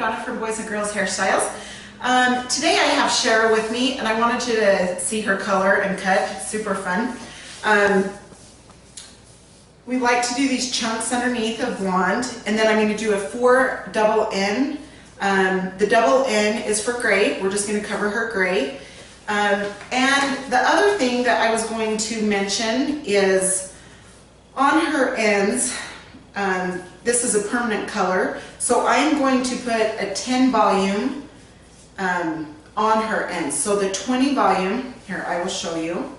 Donna from Boys and Girls Hairstyles. Today I have Shara with me, and I wanted you to see her color and cut. Super fun. We like to do these chunks underneath of blonde, and then I'm going to do a 4 double N. The double N is for gray. We're just going to cover her gray. And the other thing that I was going to mention is on her ends, this is a permanent color, so I'm going to put a 10 volume on her ends. So the 20 volume, here I will show you.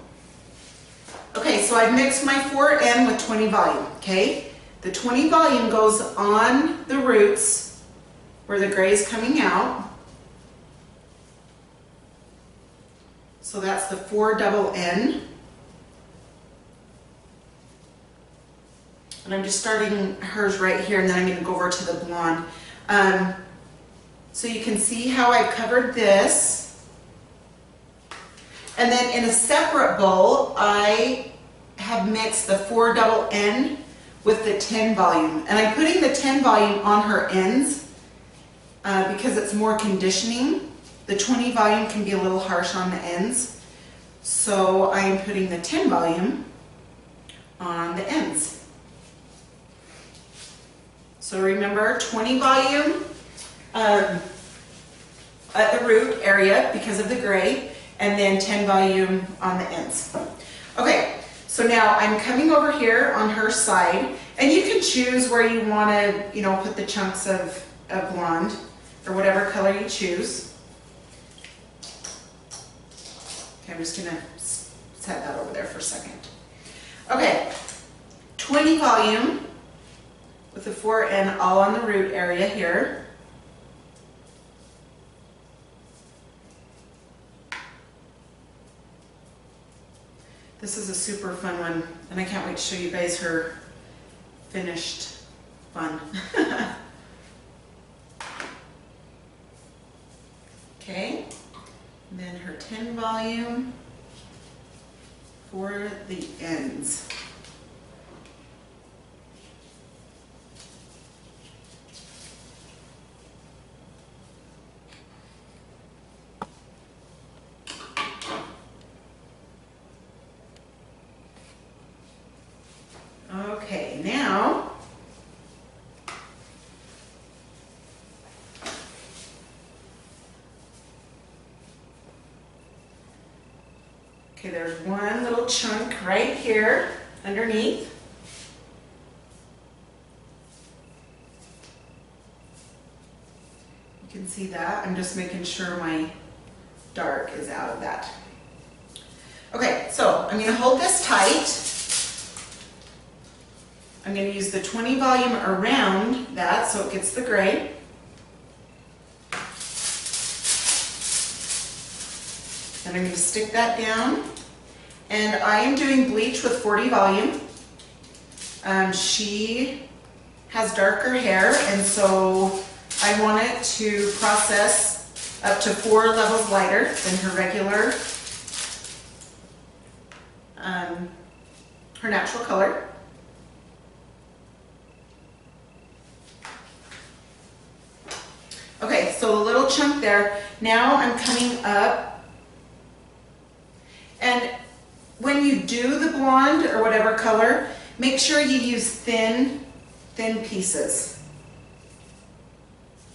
Okay, so I've mixed my 4N with 20 volume, okay? The 20 volume goes on the roots where the gray is coming out. So that's the 4 double N. And I'm just starting hers right here, and then I'm going to go over to the blonde. So you can see how I covered this. And then in a separate bowl, I have mixed the 4 double N with the 10 volume. And I'm putting the 10 volume on her ends because it's more conditioning. The 20 volume can be a little harsh on the ends. So I am putting the 10 volume on the ends. So remember, 20 volume at the root area because of the gray, and then 10 volume on the ends. Okay, so now I'm coming over here on her side, and you can choose where you want to, put the chunks of blonde or whatever color you choose. Okay, I'm just going to set that over there for a second. Okay, 20 volume with the 4N all on the root area here. This is a super fun one, and I can't wait to show you guys her finished bun. Okay, and then her 10 volume for the ends. Okay, now there's one little chunk right here underneath. You can see that. I'm just making sure my dark is out of that. Okay, so I'm going to hold this tight. I'm going to use the 20 volume around that so it gets the gray. And I'm going to stick that down. And I am doing bleach with 40 volume. She has darker hair, and so I want it to process up to 4 levels lighter than her regular, her natural color. Okay, so the little chunk there. Now I'm coming up, and when you do the blonde or whatever color, make sure you use thin pieces.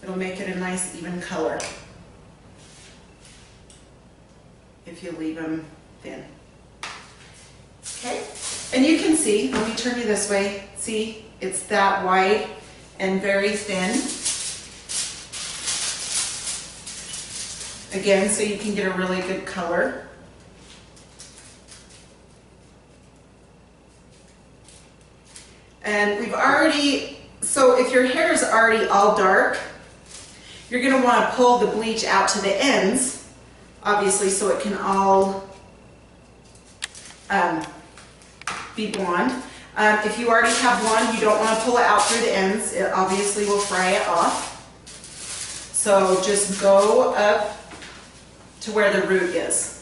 It'll make it a nice even color if you leave them thin. Okay, and you can see, let me turn you this way, see, it's that wide and very thin. Again, so you can get a really good color. And we've already, so if your hair is already all dark, you're going to want to pull the bleach out to the ends, obviously, so it can all be blonde. If you already have blonde, you don't want to pull it out through the ends. It obviously will fry it off. So just go up to where the root is.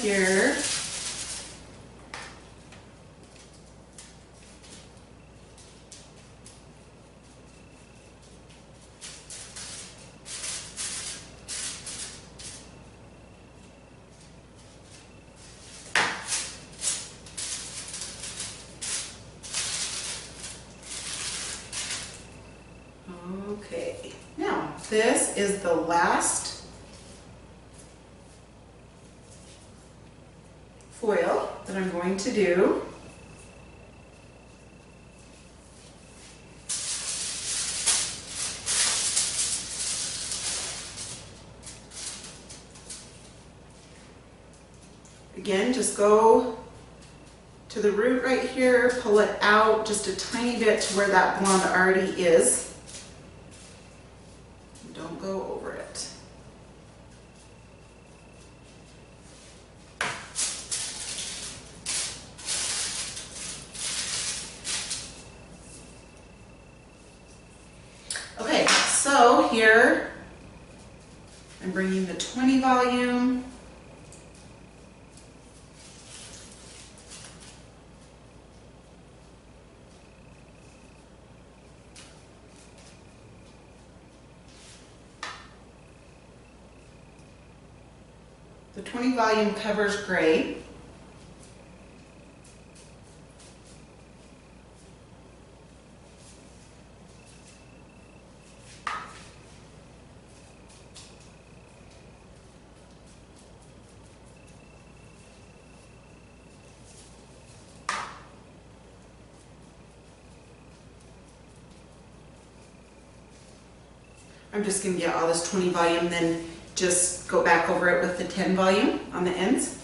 here. Okay, now this is the last foil that I'm going to do. Again, just go to the root right here, pull it out just a tiny bit to where that blonde already is. Don't go over it. Okay, so here I'm bringing the 20 volume. The 20 volume covers gray. I'm just going to get all this 20 volume, then just go back over it with the 10 volume on the ends.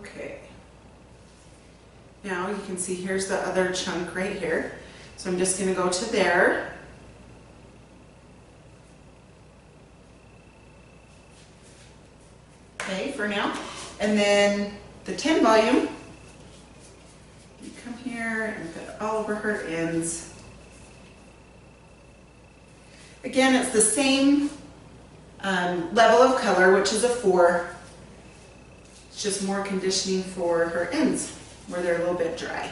Okay. Now you can see here's the other chunk right here. So I'm just going to go to there. Okay, for now. And then the 10 volume, you come here and put all over her ends. Again, it's the same level of color, which is a 4. It's just more conditioning for her ends where they're a little bit dry.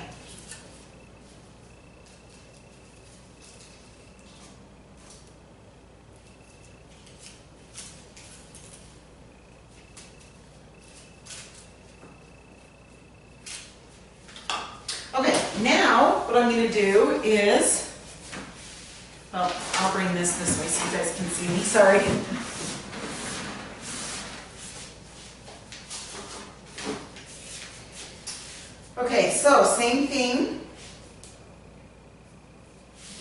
Okay, now what I'm going to do is, well, I'll bring this way so you guys can see me, sorry. Okay, so same thing.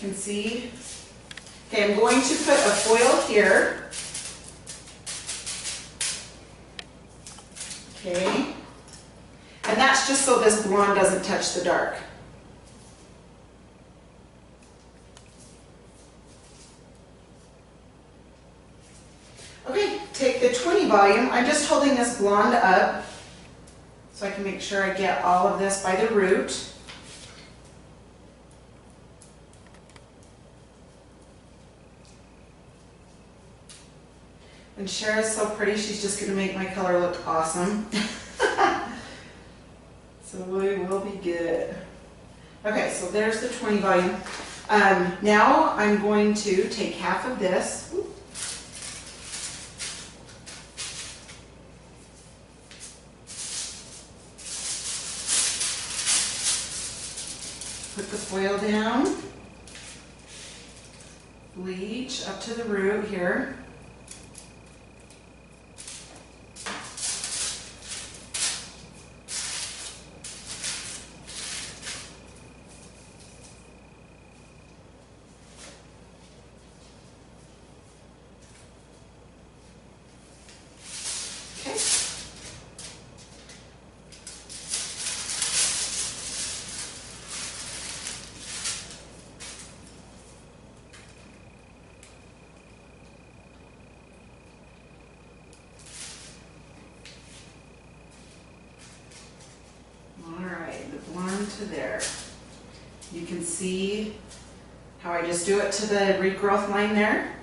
You can see. Okay, I'm going to put a foil here. Okay. And that's just so this blonde doesn't touch the dark. Okay, take the 20 volume. I'm just holding this blonde up so I can make sure I get all of this by the root. And Shara's so pretty, she's just going to make my color look awesome. So we will be good. Okay, so there's the 20 volume. Now I'm going to take half of this. Put the foil down, bleach up to the root here. Okay. blonde to there. You can see how I just do it to the regrowth line there.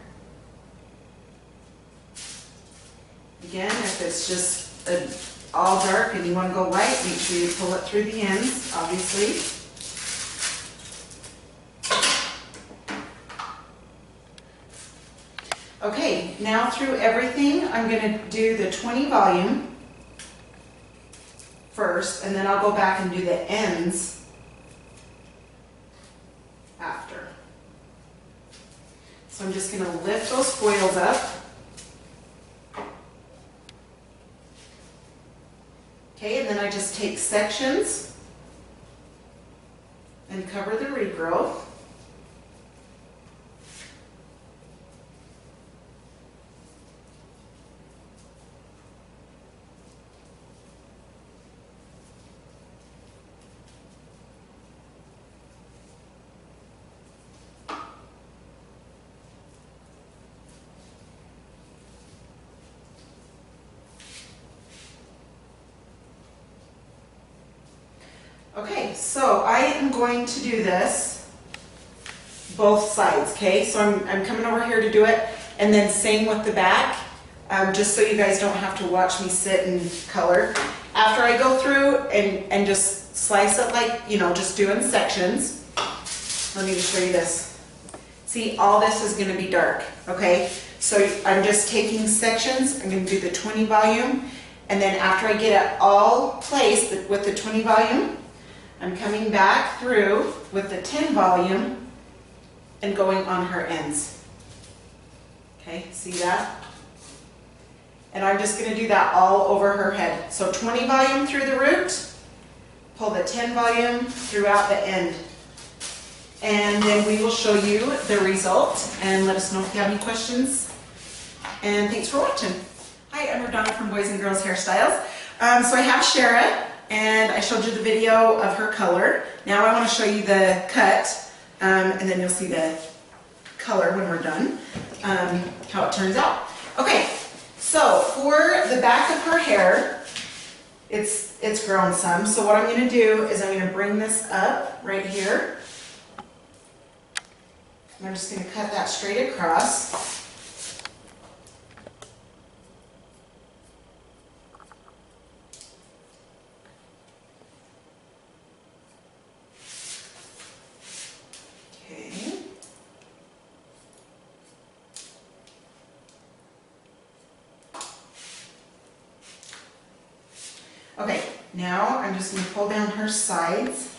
Again, if it's just all dark and you want to go light, make sure you pull it through the ends, obviously. Okay, now through everything, I'm going to do the 20 volume first, and then I'll go back and do the ends after. So I'm just going to lift those foils up. Okay, and then I just take sections and cover the regrowth. Okay, so I am going to do this both sides, okay? So I'm coming over here to do it, and then same with the back, just so you guys don't have to watch me sit and color. After I go through and just slice it like, you know, just doing sections, let me just show you this. See, all this is going to be dark, okay? So I'm just taking sections, I'm going to do the 20 volume, and then after I get it all placed with the 20 volume, I'm coming back through with the 10 volume and going on her ends. Okay, see that? And I'm just going to do that all over her head. So 20 volume through the root, pull the 10 volume throughout the end. And then we will show you the result and let us know if you have any questions. And thanks for watching. Hi, I'm Donna from Boys and Girls Hairstyles. So I have Shara, and I showed you the video of her color. Now I want to show you the cut, and then you'll see the color when we're done, how it turns out. Okay, so for the back of her hair, it's grown some. So what I'm going to do is I'm going to bring this up right here. And I'm just going to cut that straight across. Okay, now I'm just going to pull down her sides.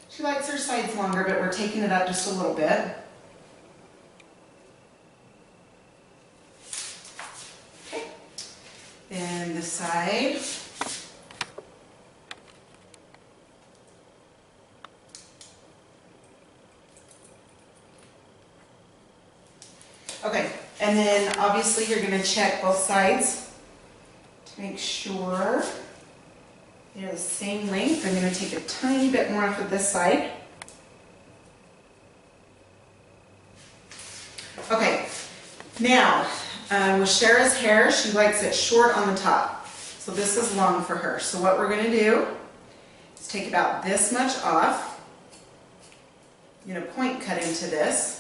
She likes her sides longer, but we're taking it up just a little bit. Okay, then the side. Okay, and then obviously you're going to check both sides. Make sure they're the same length. I'm going to take a tiny bit more off of this side. Okay, now with Shara's hair, she likes it short on the top. So this is long for her. So what we're going to do is take about this much off. I'm going to point cut into this.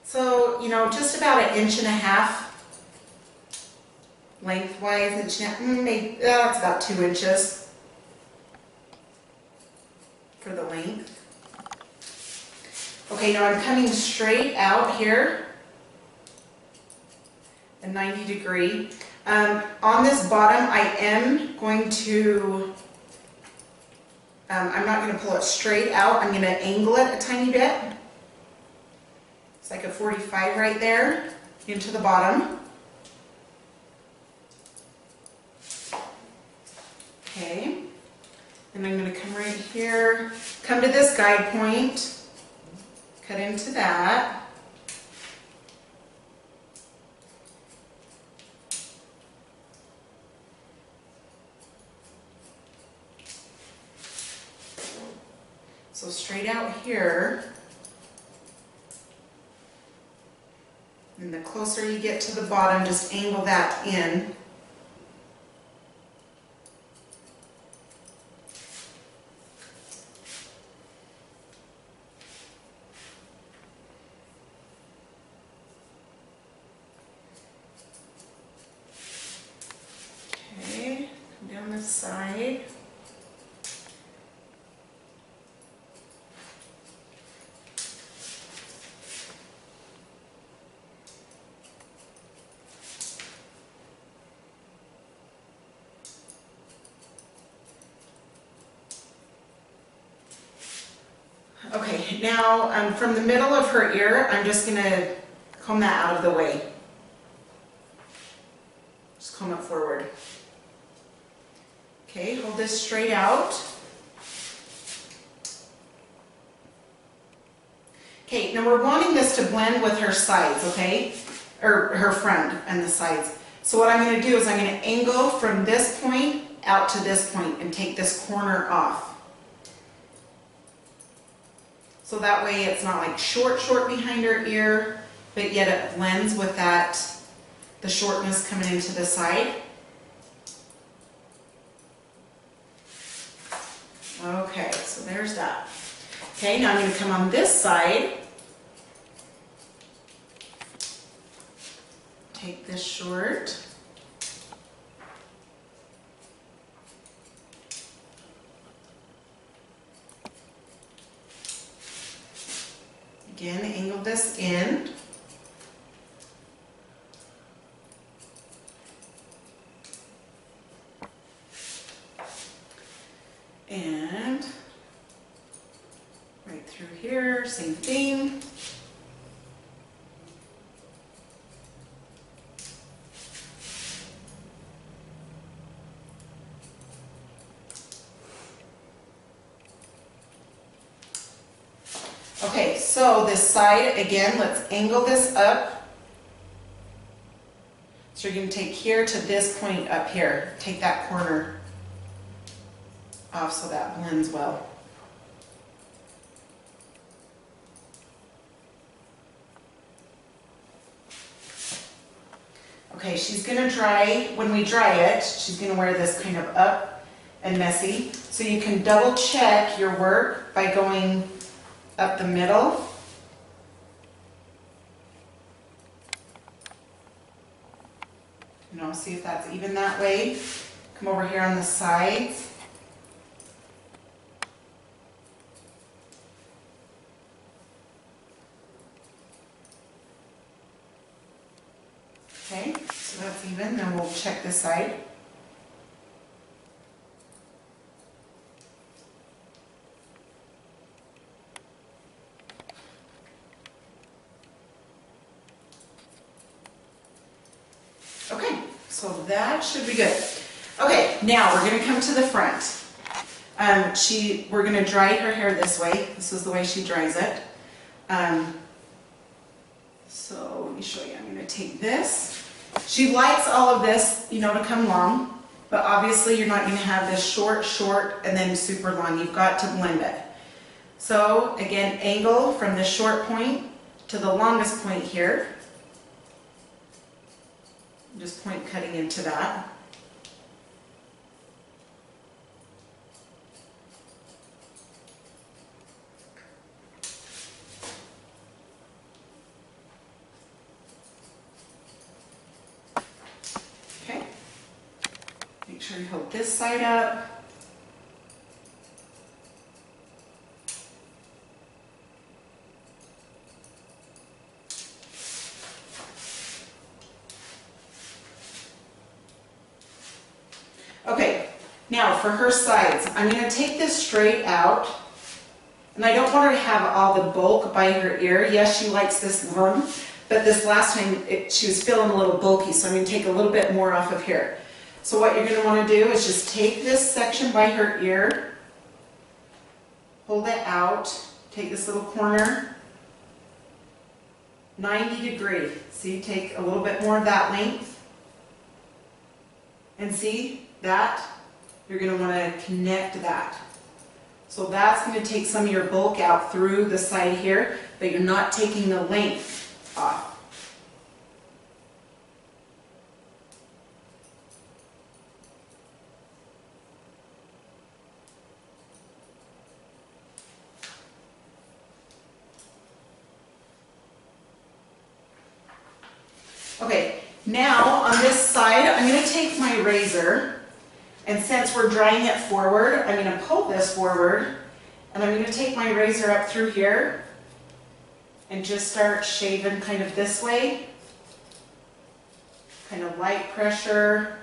So, you know, just about 1.5 inches lengthwise, maybe that's about 2 inches for the length. Okay, now I'm coming straight out here, a 90 degree. On this bottom, I am going to, I'm not going to pull it straight out. I'm going to angle it a tiny bit. It's like a 45 right there into the bottom. Okay, and I'm going to come right here, come to this guide point, cut into that. So straight out here, and the closer you get to the bottom, just angle that in. Okay, come down this side. Okay, now from the middle of her ear, I'm just going to comb that out of the way. Just comb it forward. Okay, hold this straight out. Okay, now we're wanting this to blend with her sides, okay? Or her front and the sides. So what I'm going to do is I'm going to angle from this point out to this point and take this corner off. So that way it's not like short behind her ear, but yet it blends with that, the shortness coming into the side. Okay, so there's that. Okay, now I'm going to come on this side. Take this short. Again, angle this in. And right through here, same thing. Okay, so this side, again, let's angle this up. So you're going to take here to this point up here. Take that corner off so that blends well. Okay, she's going to dry, when we dry it, she's going to wear this kind of up and messy. So you can double check your work by going up the middle. You know, see if that's even that way. Come over here on the sides. Okay, so that's even, then we'll check this side. Okay, so that should be good. Okay, now we're going to come to the front. We're going to dry her hair this way. This is the way she dries it. So let me show you. I'm going to take this. She likes all of this, you know, to come long, but obviously you're not going to have this short, and then super long. You've got to blend it. So again, angle from the short point to the longest point here. Just point cutting into that. Okay. Make sure you hold this side up. Okay, now for her sides, I'm going to take this straight out, and I don't want her to have all the bulk by her ear. Yes, she likes this long, but this last time she was feeling a little bulky, so I'm going to take a little bit more off of here. So what you're going to want to do is just take this section by her ear, hold it out, take this little corner, 90 degree. See, take a little bit more of that length, and see that? You're going to want to connect that. So that's going to take some of your bulk out through the side here, but you're not taking the length off. Okay, now on this side, I'm going to take my razor, and since we're drying it forward, I'm going to pull this forward, and I'm going to take my razor up through here and just start shaving kind of this way, kind of light pressure,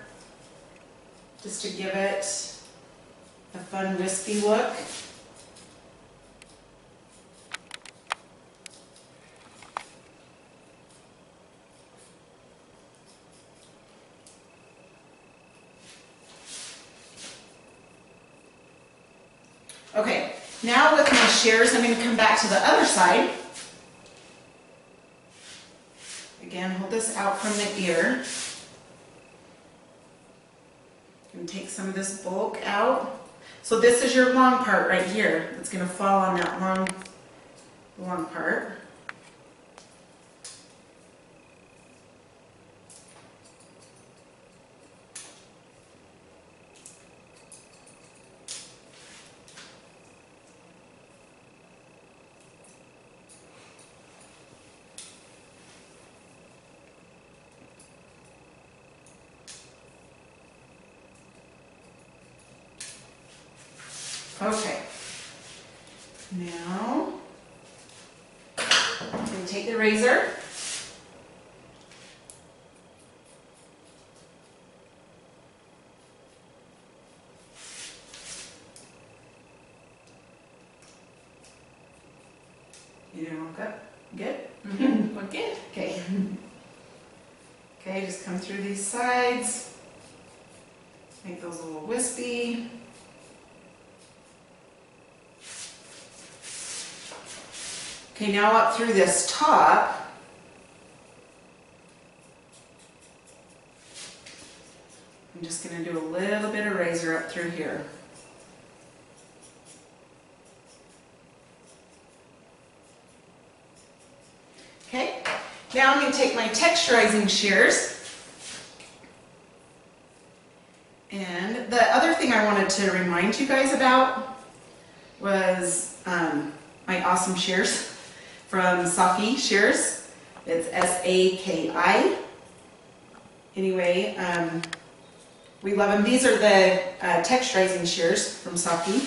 just to give it a fun wispy look. Okay, now with my shears, I'm going to come back to the other side. Again, hold this out from the ear. And take some of this bulk out. So this is your long part right here. It's going to fall on that long part. Okay, now I'm going to take the razor, you know, good? Look good? Okay. Okay, just come through these sides, make those a little wispy. Okay, now up through this top, I'm just going to do a little bit of razor up through here. Okay, now I'm going to take my texturizing shears. And the other thing I wanted to remind you guys about was my awesome shears from Saki Shears. It's S-A-K-I. Anyway, we love them. These are the texturizing shears from Saki,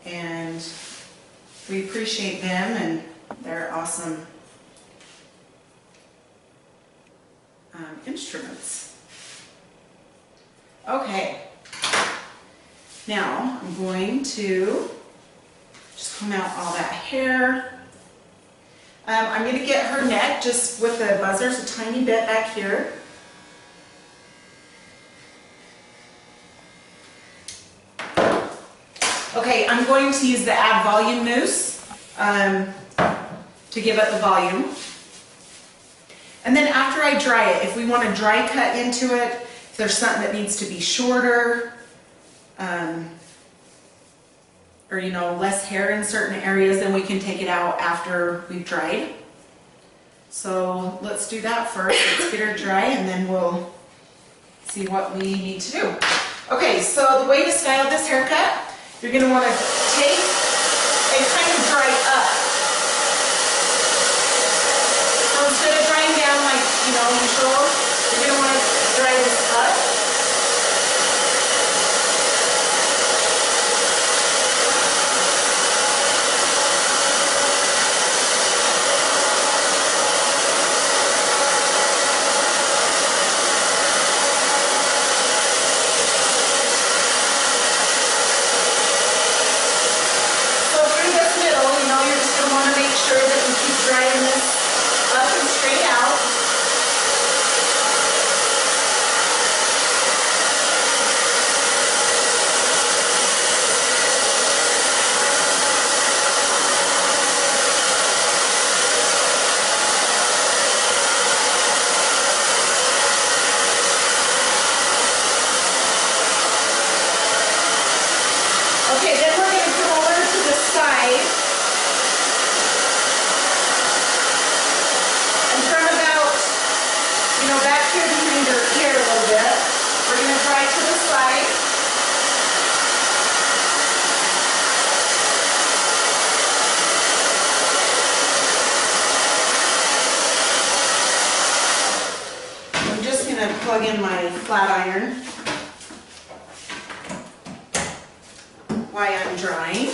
and we appreciate them, and they're awesome instruments. Okay, now I'm going to just comb out all that hair. I'm going to get her neck just with the buzzers a tiny bit back here. Okay, I'm going to use the Add Volume mousse to give it the volume. And then after I dry it, if we want to dry cut into it, if there's something that needs to be shorter, or you know, less hair in certain areas, then we can take it out after we've dried. So let's do that first. Let's get her dry, and then we'll see what we need to do. Okay, so the way to style this haircut, you're going to want to take and kind of dry up. So instead of drying down like, you know, usual, you're going to want to dry this up. flat iron while I'm drying.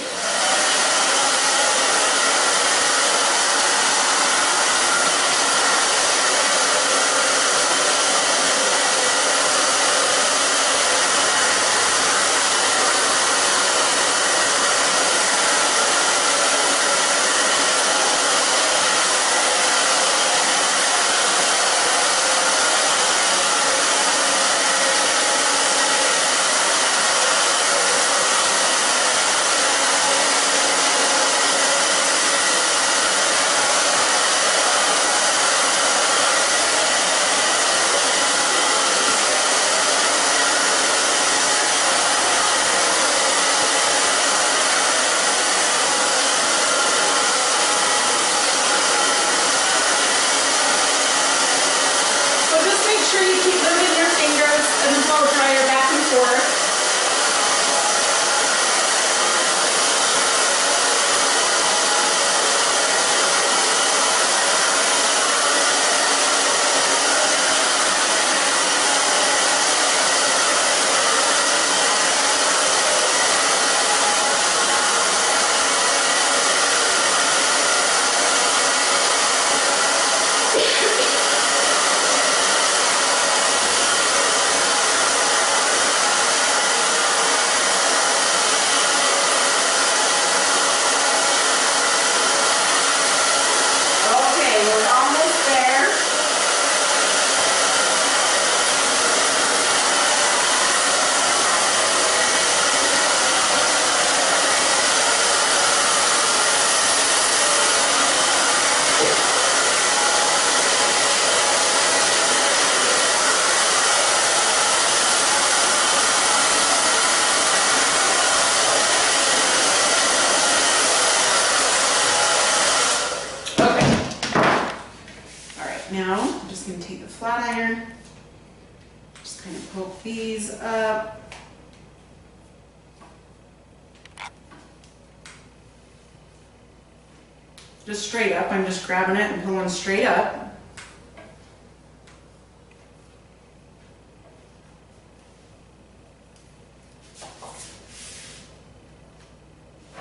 Sure you keep moving your fingers and the blow dryer back and forth. Now, I'm just going to take the flat iron, just kind of poke these up. Just straight up, I'm just grabbing it and pulling straight up.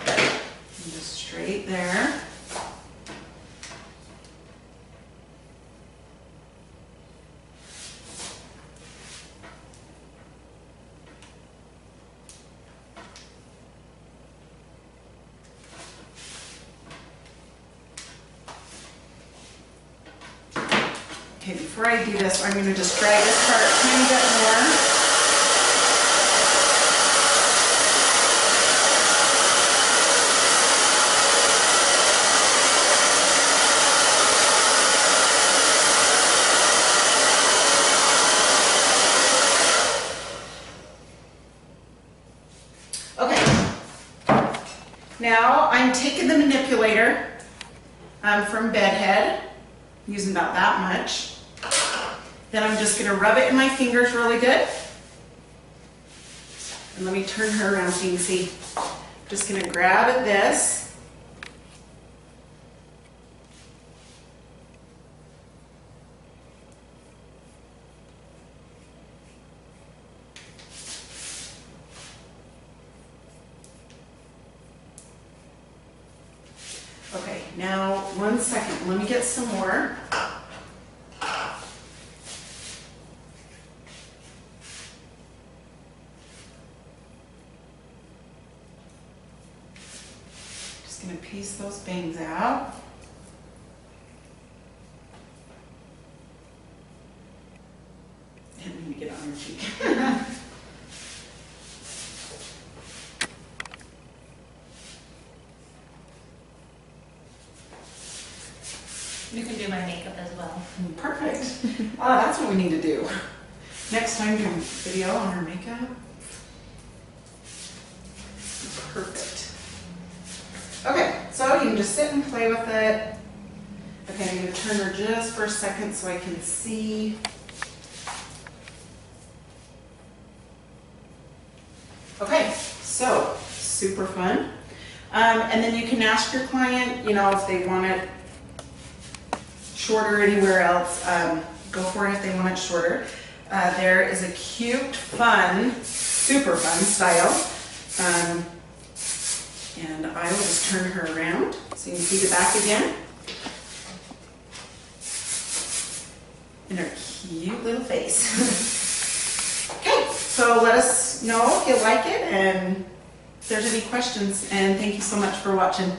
And just straight there. Okay, before I do this, I'm going to just drag this part a tiny bit more. Okay, now I'm taking the manipulator from Bedhead, using about that much. Then I'm just going to rub it in my fingers really good. And let me turn her around so you can see. I'm just going to grab at this. Okay, now 1 second. Let me get some more. Going to piece those bangs out. Didn't mean to get on your cheek. You can do my makeup as well. Perfect. That's what we need to do. Next time, do a video on her makeup. Perfect. Okay, so you can just sit and play with it. Okay, I'm going to turn her just for a second so I can see. Okay, so super fun. And then you can ask your client, you know, if they want it shorter anywhere else, go for it if they want it shorter. there is a cute, fun, super fun style. And I will just turn her around so you can see the back again. And her cute little face. Okay, so let us know if you like it and if there's any questions. And thank you so much for watching.